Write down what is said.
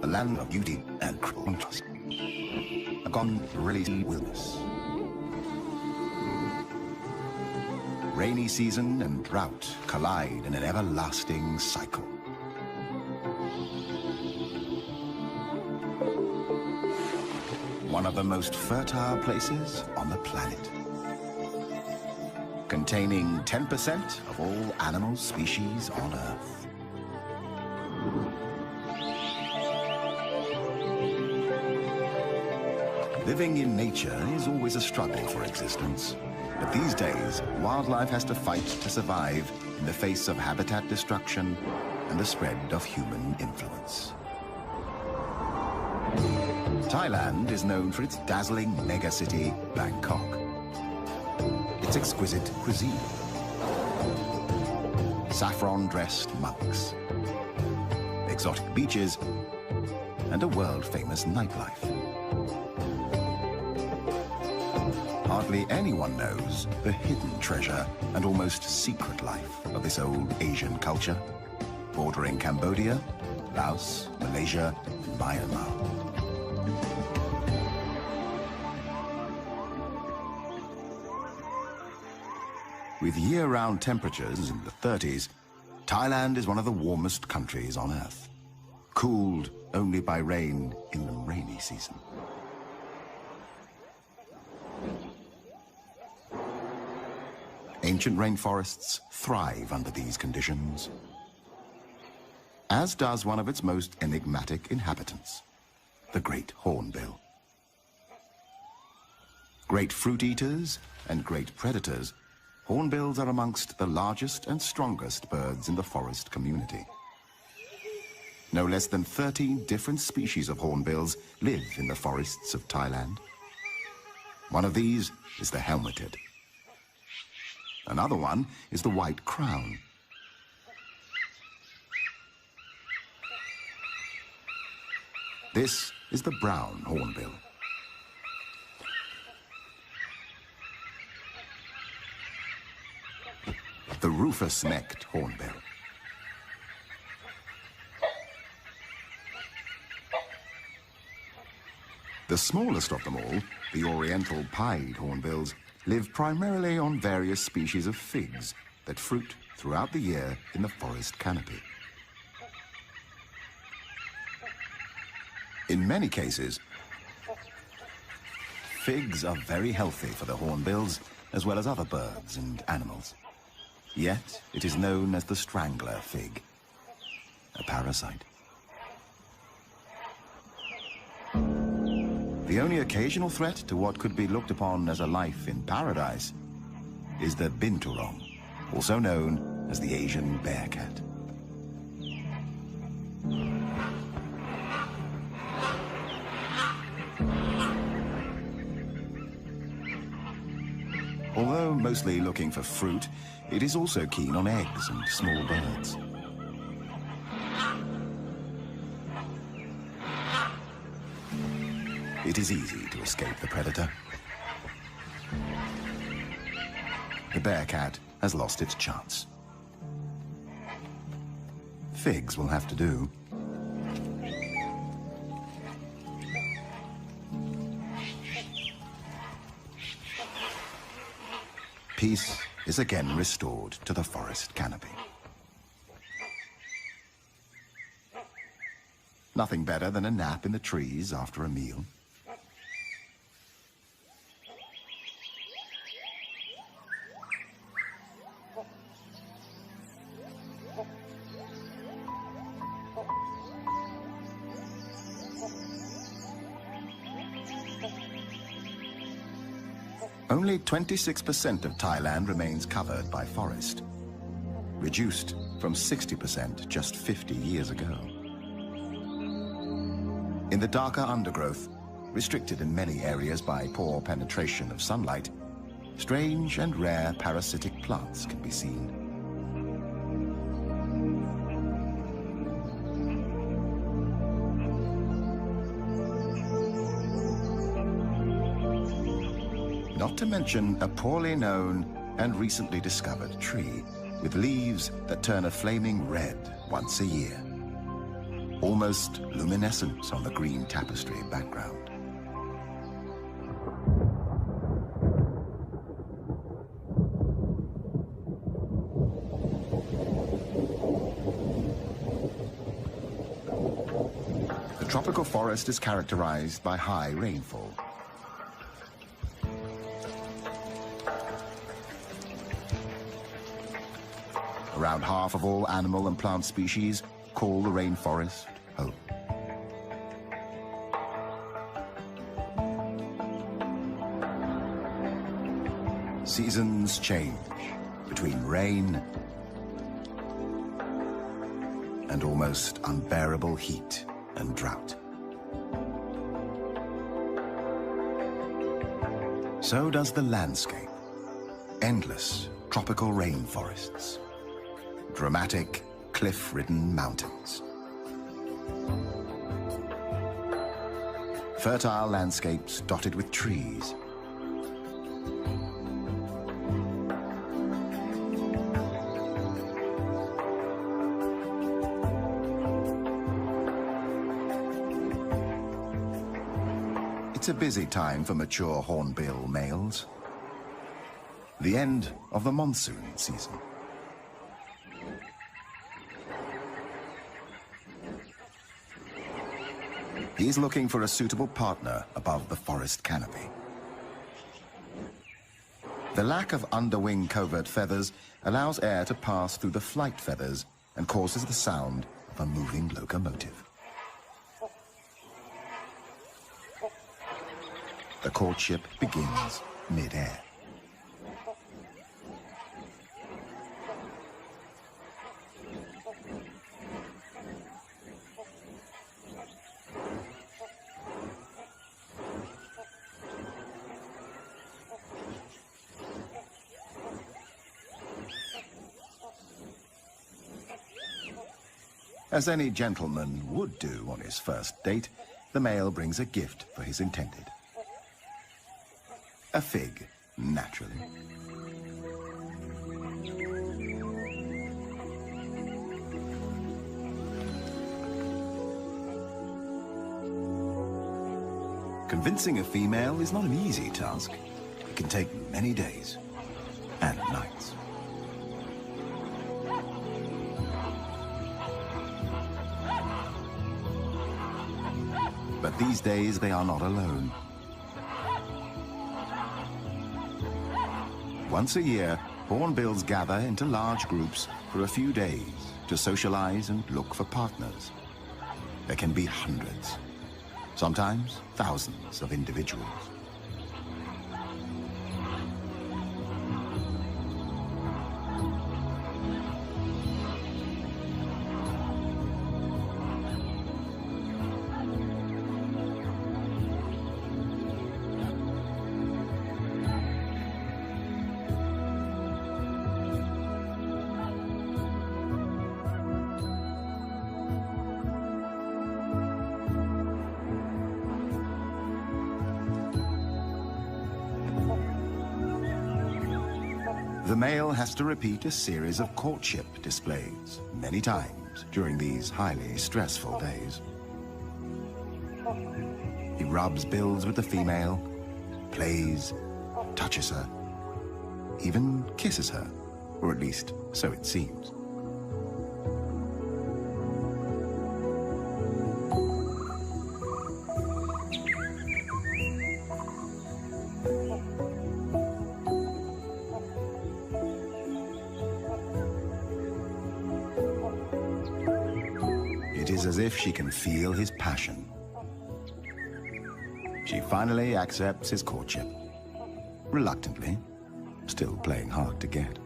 A land of beauty and contrast. A gone really wilderness. Rainy season and drought collide in an everlasting cycle. One of the most fertile places on the planet. Containing 10% of all animal species on Earth. Living in nature is always a struggle for existence. But these days, wildlife has to fight to survive in the face of habitat destruction and the spread of human influence. Thailand is known for its dazzling megacity, Bangkok. Its exquisite cuisine. Saffron-dressed monks. Exotic beaches, and a world-famous nightlife. Hardly anyone knows the hidden treasure and almost secret life of this old Asian culture, bordering Cambodia, Laos, Malaysia, and Myanmar. With year-round temperatures in the 30s, Thailand is one of the warmest countries on Earth, cooled only by rain in the rainy season. Ancient rainforests thrive under these conditions, as does one of its most enigmatic inhabitants, the great hornbill. Great fruit eaters and great predators, hornbills are amongst the largest and strongest birds in the forest community. No less than 13 different species of hornbills live in the forests of Thailand. One of these is the helmeted. Another one is the white crown. This is the brown hornbill. The rufous-necked hornbill. The smallest of them all, the oriental pied hornbills, live primarily on various species of figs that fruit throughout the year in the forest canopy. In many cases, figs are very healthy for the hornbills as well as other birds and animals. Yet it is known as the strangler fig, a parasite. The only occasional threat to what could be looked upon as a life in paradise is the binturong, also known as the Asian bear cat. Although mostly looking for fruit, it is also keen on eggs and small birds. It is easy to escape the predator. The bear cat has lost its chance. Figs will have to do. Peace is again restored to the forest canopy. Nothing better than a nap in the trees after a meal. Only 26% of Thailand remains covered by forest, reduced from 60% just 50 years ago. In the darker undergrowth, restricted in many areas by poor penetration of sunlight, strange and rare parasitic plants can be seen. Not to mention a poorly known and recently discovered tree with leaves that turn a flaming red once a year. almost luminescent on the green tapestry background. The tropical forest is characterized by high rainfall. Around half of all animal and plant species call the rainforest home. Seasons change between rain and almost unbearable heat and drought. So does the landscape. Endless tropical rainforests. Dramatic, cliff-ridden mountains. Fertile landscapes dotted with trees. It's a busy time for mature hornbill males. The end of the monsoon season. He's looking for a suitable partner above the forest canopy. The lack of underwing covert feathers allows air to pass through the flight feathers and causes the sound of a moving locomotive. The courtship begins mid-air. As any gentleman would do on his first date, the male brings a gift for his intended. A fig, naturally. Convincing a female is not an easy task. It can take many days and nights. But these days they are not alone. Once a year, hornbills gather into large groups for a few days to socialize and look for partners. There can be hundreds, sometimes thousands of individuals. The male has to repeat a series of courtship displays many times during these highly stressful days. He rubs bills with the female, plays, touches her, even kisses her, or at least so it seems. It is as if she can feel his passion. She finally accepts his courtship. Reluctantly, still playing hard to get.